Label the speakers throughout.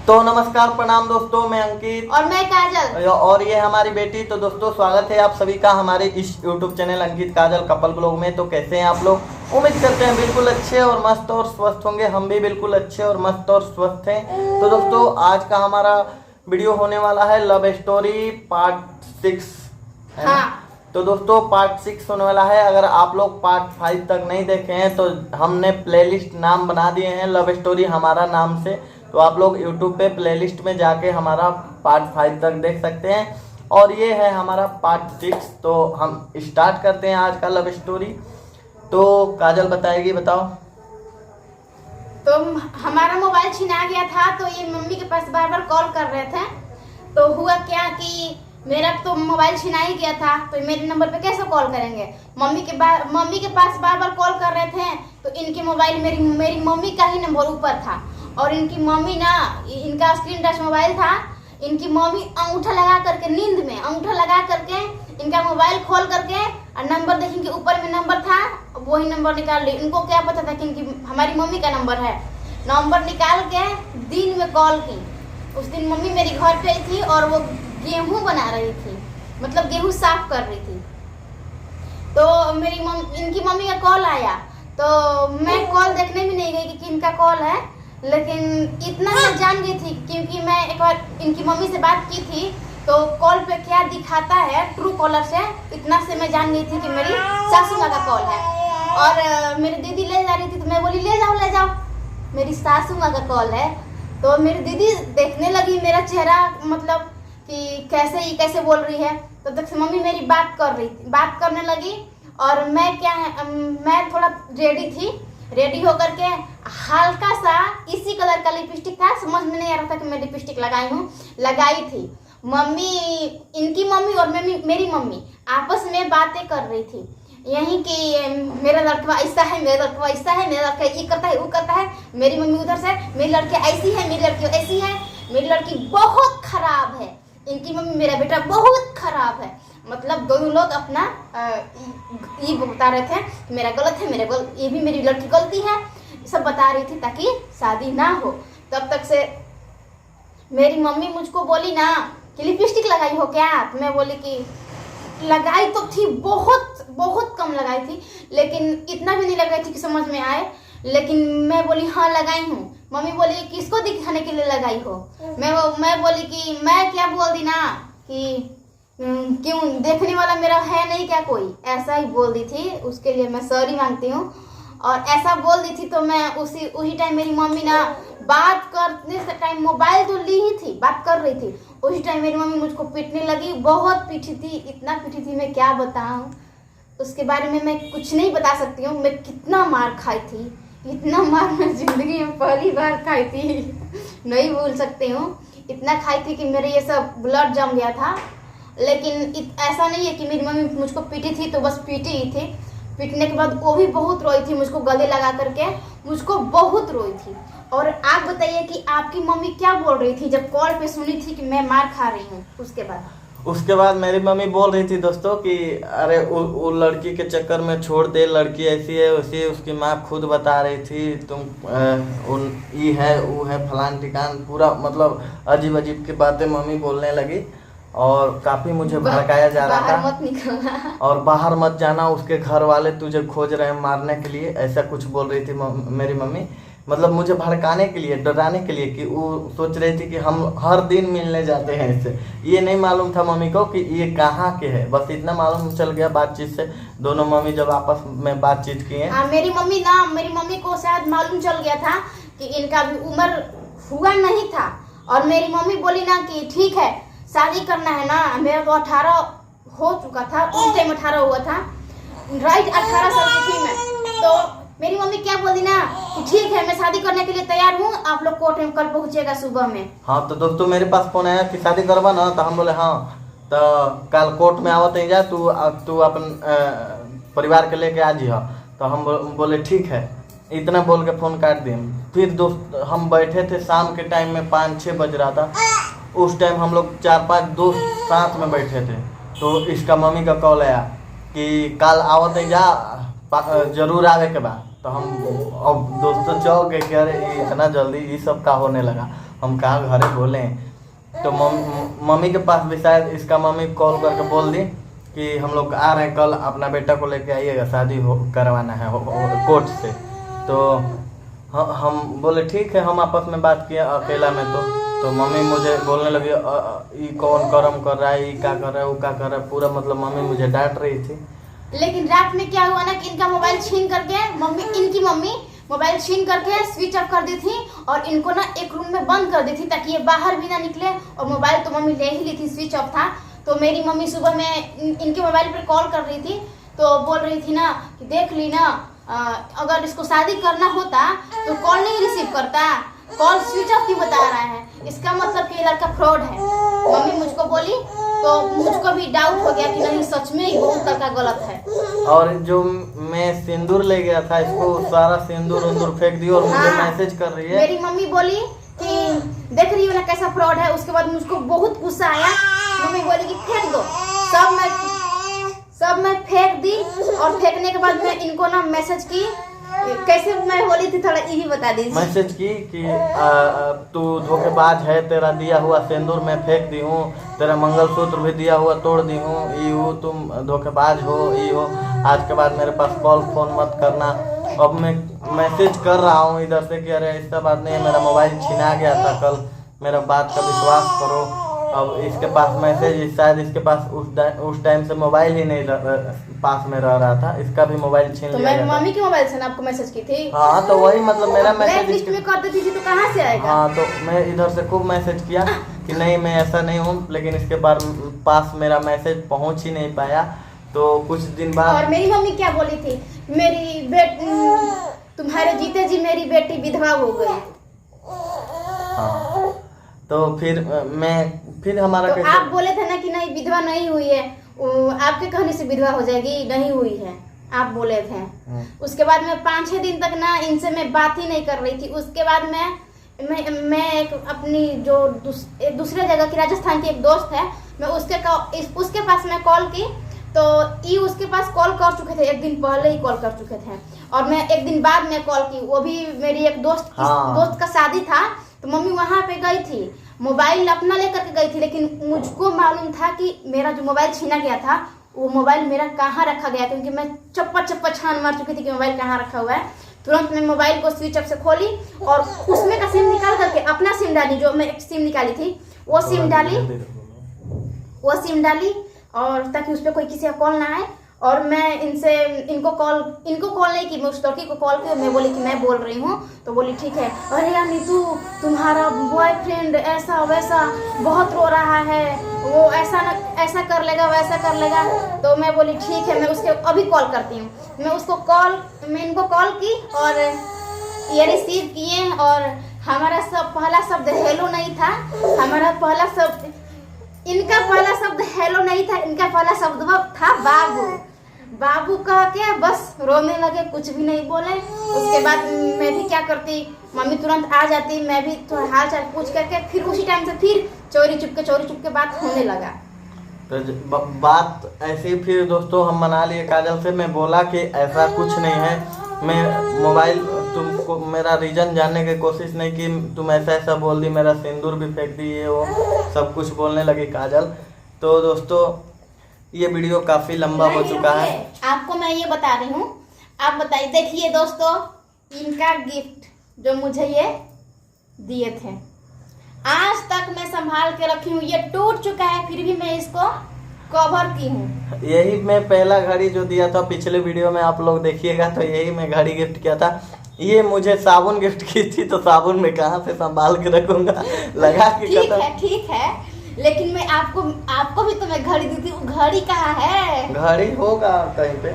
Speaker 1: तो नमस्कार प्रणाम दोस्तों, मैं अंकित
Speaker 2: और मैं काजल
Speaker 1: और ये हमारी बेटी। तो दोस्तों स्वागत है आप सभी का हमारे इस YouTube चैनल अंकित काजल कपल ब्लॉग में। तो कैसे हैं आप लोग? उम्मीद करते हैं बिल्कुल अच्छे और मस्त और स्वस्थ होंगे। हम भी बिल्कुल अच्छे और मस्त और स्वस्थ हैं। तो दोस्तों आज का हमारा वीडियो होने वाला है लव स्टोरी पार्ट 6 है ना? तो दोस्तों पार्ट 6 होने वाला है। अगर आप लोग पार्ट 5 तक नहीं देखे हैं तो हमने प्लेलिस्ट नाम बना दिए हैं लव स्टोरी हमारा नाम से। तो आप लोग YouTube पे प्लेलिस्ट में जाके हमारा पार्ट 5 तक देख सकते हैं। और ये है हमारा पार्ट 6। तो हम स्टार्ट करते हैं आज का लव स्टोरी। तो काजल बताएगी, बताओ।
Speaker 2: तो हमारा मोबाइल छिना गया था, तो ये मम्मी के पास बार बार कॉल कर रहे थे। तो हुआ क्या कि मेरा तो मोबाइल छिना ही गया था, तो मेरे नंबर पे कैसे कॉल करेंगे? मम्मी के पास बार बार कॉल कर रहे थे। तो इनके मोबाइल मेरी मम्मी का ही नंबर ऊपर था। और इनकी मम्मी ना, इनका स्क्रीन टच मोबाइल था। इनकी मम्मी अंगूठा लगा करके, नींद में अंगूठा लगा करके इनका मोबाइल खोल करके और नंबर देखेंगे, ऊपर में नंबर था, वही नंबर निकाल ली। इनको क्या पता था कि इनकी हमारी मम्मी का नंबर है। नंबर निकाल के दिन में कॉल की। उस दिन मम्मी मेरी घर पे आई थी और वो गेहूं बना रही थी, मतलब गेहूं साफ कर रही थी। तो इनकी मम्मी का कॉल आया। तो मैं कॉल देखने भी नहीं गई कि इनका कॉल है, लेकिन इतना मैं जान गई थी क्योंकि मैं एक बार इनकी मम्मी से बात की थी। तो कॉल पे क्या दिखाता है ट्रू कॉलर से, इतना से मैं जान गई थी कि मेरी सासू माँ का कॉल है। और मेरी दीदी ले जा रही थी, तो मैं बोली ले जाओ, मेरी सासू माँ का कॉल है। तो मेरी दीदी देखने लगी मेरा चेहरा, मतलब कि कैसे बोल रही है। तो तब से मम्मी मेरी बात करने लगी। और मैं थोड़ा रेडी थी। रेडी होकर के हल्का सा इसी कलर का लिपस्टिक था, समझ में नहीं आ रहा था कि मैं लिपस्टिक लगाई थी। इनकी मम्मी और मेरी मम्मी आपस में बातें कर रही थी, यही कि मेरा लड़का ऐसा है, मेरा लड़का ऐसा है, मेरा लड़का ये करता है, वो करता है। मेरी मम्मी उधर से मेरी लड़की ऐसी है, मेरी लड़की ऐसी है, मेरी लड़की बहुत खराब है। इनकी मम्मी मेरा बेटा बहुत खराब है। मतलब दोनों लोग अपना ये बता रहे थे कि मेरा गलत है, ये भी मेरी लड़की गलती है, सब बता रही थी ताकि शादी ना हो। तब तक से मेरी मम्मी मुझको बोली ना कि लिपस्टिक लगाई हो क्या? तो मैं बोली कि लगाई तो थी, बहुत बहुत कम लगाई थी, लेकिन इतना भी नहीं लगाई थी कि समझ में आए। लेकिन मैं बोली हाँ लगाई हूँ। मम्मी बोली किसको दिखाने के लिए लगाई हो? मैं बोली कि मैं क्या बोल दी ना कि क्यों देखने वाला मेरा है नहीं क्या कोई, ऐसा ही बोल दी थी। उसके लिए मैं सॉरी मांगती हूँ। और ऐसा बोल दी थी तो मैं उसी टाइम मेरी मम्मी ना बात करने से टाइम मोबाइल तो ली ही थी, बात कर रही थी, उसी टाइम मेरी मम्मी मुझको पीटने लगी। बहुत पीटी थी, इतना पीटी थी मैं क्या बताऊँ। उसके बारे में मैं कुछ नहीं बता सकती हूँ। मैं कितना मार खाई थी, इतना मार मैं जिंदगी में पहली बार खाई थी, नहीं भूल सकती हूँ। इतना खाई थी कि मेरे ये सब ब्लड जम गया था। लेकिन ऐसा नहीं है कि मेरी मम्मी मुझको पीटी थी तो बस पीटी ही थी। पीटने के बाद वो भी बहुत रोई थी, मुझको गले लगा करके मुझको बहुत रोई थी। और आप बताइए कि आपकी मम्मी क्या बोल रही थी जब कॉल पे सुनी थी कि मैं मार खा रही हूँ? उसके बाद मेरी मम्मी बोल रही थी दोस्तों कि अरे वो लड़की के चक्कर में छोड़ दे, लड़की ऐसी है वैसी है। उसकी माँ खुद बता रही थी तुम ये है वो है फलान ठिकान, पूरा मतलब अजीब अजीब की बातें मम्मी बोलने लगी। और काफ़ी मुझे भड़काया जा रहा था, मत निकलना और
Speaker 1: बाहर मत जाना, उसके घर वाले तुझे खोज रहे हैं मारने के लिए, ऐसा कुछ बोल रही थी मेरी मम्मी। मतलब मुझे भड़काने के लिए, डराने के लिए, कि वो सोच रही थी कि हम हर दिन मिलने जाते हैं इससे। ये नहीं मालूम था मम्मी को कि ये कहाँ के है, बस इतना मालूम चल गया बातचीत से। दोनों मम्मी जब आपस में बातचीत की है,
Speaker 2: मेरी मम्मी को शायद मालूम चल गया था कि इनका भी उम्र हुआ नहीं था। और मेरी मम्मी बोली ना कि ठीक है शादी करना है ना, मेरा तो 18 हो चुका था, उस टाइम 18 हुआ था, राइट 18 साल की थी मैं। तो मेरी मम्मी क्या बोली ना कि ठीक है मैं शादी करने के लिए तैयार हूँ, आप लोग कोर्ट में कल पहुँचेगा सुबह में।
Speaker 1: हाँ तो दोस्तों मेरे पास फोन आया कि शादी करवा ना, तो हम बोले हाँ, तो कल कोर्ट में आवत जा, तू अपन परिवार के लेके आ जी। तो हम बोले ठीक है, इतना बोल के फोन काट दिए। फिर दोस्त हम बैठे थे शाम के टाइम में, 5-6 बज रहा था। उस टाइम हम लोग 4-5 दोस्त साथ में बैठे थे। तो इसका मम्मी का कॉल आया कि कल आवत जा, जरूर आवे के बाद। तो हम अब दोस्तों चौक गए कि अरे इतना जल्दी ये सब का होने लगा। हम कहाँ घरे बोले। तो मम्मी के पास भी शायद इसका मम्मी कॉल करके बोल दी कि हम लोग आ रहे हैं कल, अपना बेटा को लेके आइएगा, शादी हो करवाना है कोर्ट से। तो हम बोले ठीक है, हम आपस में बात किए अकेला में। तो मम्मी मुझे बोलने लगी ये कौन कर्म कर रहा है, ये क्या कर रहा है, वो क्या कर रहा है, पूरा मतलब मम्मी मुझे डांट रही थी।
Speaker 2: लेकिन रात में क्या हुआ ना कि इनका मोबाइल छीन करके इनकी मम्मी मोबाइल छीन करके स्विच ऑफ कर दी थी और इनको ना एक रूम में बंद कर दी थी ताकि ये बाहर भी ना निकले। और मोबाइल तो मम्मी ले ही ली थी, स्विच ऑफ था। तो मेरी मम्मी सुबह में इनके मोबाइल पर कॉल कर रही थी, तो बोल रही थी ना कि देख ली ना, अगर इसको शादी करना होता तो कॉल नहीं रिसीव करता, कॉल स्विच ऑफ क्यों बता रहा है, इसका मतलब कि ये लड़का फ्रॉड है। मम्मी मुझको बोली तो मुझको भी डाउट हो गया कि नहीं सच में ही बहुत लड़का गलत है।
Speaker 1: और जो मैं सिंदूर ले गया था, इसको सारा सिंदूर उंदूर फेंक दी और मुझे मैसेज कर रही है।
Speaker 2: मेरी मम्मी बोली कि देख रही हो ना कैसा फ्रॉड है। उसके बाद मुझको बहुत गुस्सा आया। मम्मी बोली कि फेंक दो। सब मैं फेंक दी और फेंकने के बाद मैं इनको ना मैसेज की। कैसे मैं बोली थी थोड़ा यही बता दीजिए।
Speaker 1: मैसेज की कि तू धोखेबाज है, तेरा दिया हुआ सिंदूर मैं फेंक दी हूँ, तेरा मंगलसूत्र भी दिया हुआ तोड़ दी हूँ, ये हो तुम धोखेबाज हो, ये हो, आज के बाद मेरे पास कॉल फोन मत करना। अब मैं मैसेज कर रहा हूँ इधर से कि अरे ऐसा बात नहीं है, मेरा मोबाइल छीना गया था कल, मेरा बात का विश्वास करो। अब इसके पास मैसेज, शायद इसके पास उस टाइम से मोबाइल ही नहीं पास में रह रहा था, इसका भी मोबाइल छीन लिया गया।
Speaker 2: मम्मी के मोबाइल से ना आपको मैसेज की थी?
Speaker 1: हाँ, तो वही मतलब मेरा मैसेज
Speaker 2: लिस्ट में कर देती थी तो कहाँ से आएगा?
Speaker 1: हाँ, तो मैं इधर से खूब मैसेज किया कि नहीं मैं ऐसा नहीं हूँ, लेकिन इसके पास मेरा मैसेज पहुँच ही नहीं पाया। तो कुछ दिन बाद
Speaker 2: और मेरी मम्मी क्या बोली थी, तुम्हारे जीते जी मेरी बेटी विधवा हो गई।
Speaker 1: हाँ, तो फिर हमारा
Speaker 2: तो आप बोले थे ना कि नहीं विधवा नहीं हुई है, आपके कहने से विधवा हो जाएगी, नहीं हुई है आप बोले थे। उसके बाद में 5-6 दिन तक ना इनसे मैं बात ही नहीं कर रही थी। उसके बाद मैं एक अपनी जो दूसरे जगह की राजस्थान की एक दोस्त है, मैं उसके पास मैं कॉल की तो ये उसके पास कॉल कर चुके थे, एक दिन पहले ही कॉल कर चुके थे। और मैं एक दिन बाद में कॉल की, वो भी मेरी एक दोस्त का शादी था, तो मम्मी वहाँ पे गई थी, मोबाइल अपना लेकर के गई थी। लेकिन मुझको मालूम था कि मेरा जो मोबाइल छीना गया था वो मोबाइल मेरा कहाँ रखा गया, क्योंकि मैं चप्पा छान मार चुकी थी कि मोबाइल कहाँ रखा हुआ है। तुरंत मैं मोबाइल को स्विच ऑफ से खोली और उसमें का सिम निकाल करके अपना सिम डाली, जो मैं एक सिम निकाली थी वो सिम डाली और ताकि उस पर कोई किसी का कॉल ना आए। और मैं इनको कॉल नहीं की, मैं उस लड़की को कॉल की, मैं बोली कि मैं बोल रही हूँ। तो बोली ठीक है, अरे यार नीतू तुम्हारा बॉयफ्रेंड ऐसा वैसा बहुत रो रहा है, वो ऐसा कर लेगा वैसा कर लेगा। तो मैं बोली ठीक है, मैं उसके अभी कॉल करती हूँ। मैं इनको कॉल की और ये रिसीव किए और हमारा पहला शब्द हेलो नहीं था, इनका पहला शब्द हेलो नहीं था, इनका पहला शब्द था बाबू कह के बस रोने लगे, कुछ भी नहीं बोले। उसके बाद मैं भी क्या करती, मम्मी तुरंत आ जाती, मैं भी थोड़ा हाल चाल पूछ करके फिर उसी टाइम से फिर चोरी चुपके बात होने लगा।
Speaker 1: तो बात ऐसी फिर दोस्तों हम मना लिए काजल से। मैं बोला कि ऐसा कुछ नहीं है, मैं मोबाइल तुमको मेरा रीजन जानने की कोशिश नहीं की, तुम ऐसा बोल दी, मेरा सिंदूर भी फेंक दी, ये वो सब कुछ बोलने लगी काजल। तो दोस्तों ये वीडियो काफ़ी लंबा हो चुका है,
Speaker 2: आपको मैं ये बता रही हूँ, आप बताइए। देखिए दोस्तों, इनका गिफ्ट जो मुझे ये दिए थे आज तक मैं संभाल के रखी हूँ, ये टूट चुका है फिर भी मैं इसको कवर की हूँ।
Speaker 1: यही मैं पहला घड़ी जो दिया था पिछले वीडियो में आप लोग देखिएगा, तो यही मैं घड़ी गिफ्ट किया था। ये मुझे साबुन गिफ्ट की थी, तो साबुन में कहाँ से संभाल के रखूंगा, लगा के
Speaker 2: ठीक है, लेकिन मैं आपको भी तो मैं घड़ी दी थी, घड़ी कहाँ है?
Speaker 1: घड़ी होगा कहीं पे,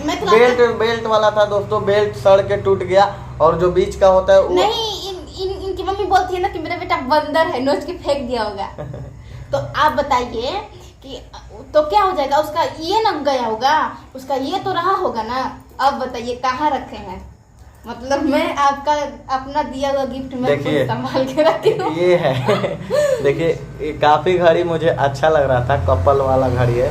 Speaker 2: मैं
Speaker 1: बेल्ट वाला था दोस्तों, बेल्ट सड़ के टूट गया और जो बीच का होता है
Speaker 2: नहीं, इनकी मम्मी बोलती है ना कि मेरा बेटा बंदर है, नोच के फेंक दिया होगा। तो आप बताइए कि तो क्या हो जाएगा, उसका ये न गया होगा, उसका ये तो रहा होगा ना। अब बताइए कहाँ रखे हैं, मतलब मैं आपका अपना दिया हुआ गिफ्ट में संभाल के रखी हूँ।
Speaker 1: ये है देखिए, काफी घड़ी मुझे अच्छा लग रहा था, कपल वाला घड़ी है।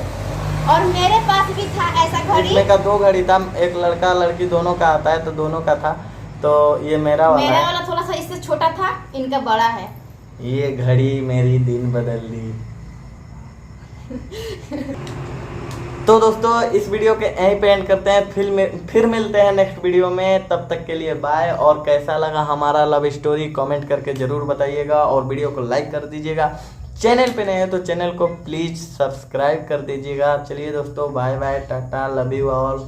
Speaker 2: और मेरे पास भी था ऐसा घड़ी,
Speaker 1: इसमें का 2 घड़ी था, एक लड़का लड़की दोनों का आता है, तो दोनों का था। तो ये मेरा वाला
Speaker 2: मेरा
Speaker 1: है।
Speaker 2: वाला थोड़ा सा इससे छोटा था, इनका बड़ा है।
Speaker 1: ये घड़ी मेरी दिन बदल दी। तो दोस्तों इस वीडियो के यहीं पे एंड करते हैं, फिर मिलते हैं नेक्स्ट वीडियो में। तब तक के लिए बाय। और कैसा लगा हमारा लव स्टोरी कमेंट करके जरूर बताइएगा और वीडियो को लाइक कर दीजिएगा। चैनल पे नए हैं तो चैनल को प्लीज सब्सक्राइब कर दीजिएगा। चलिए दोस्तों, bye bye, tata, love you all.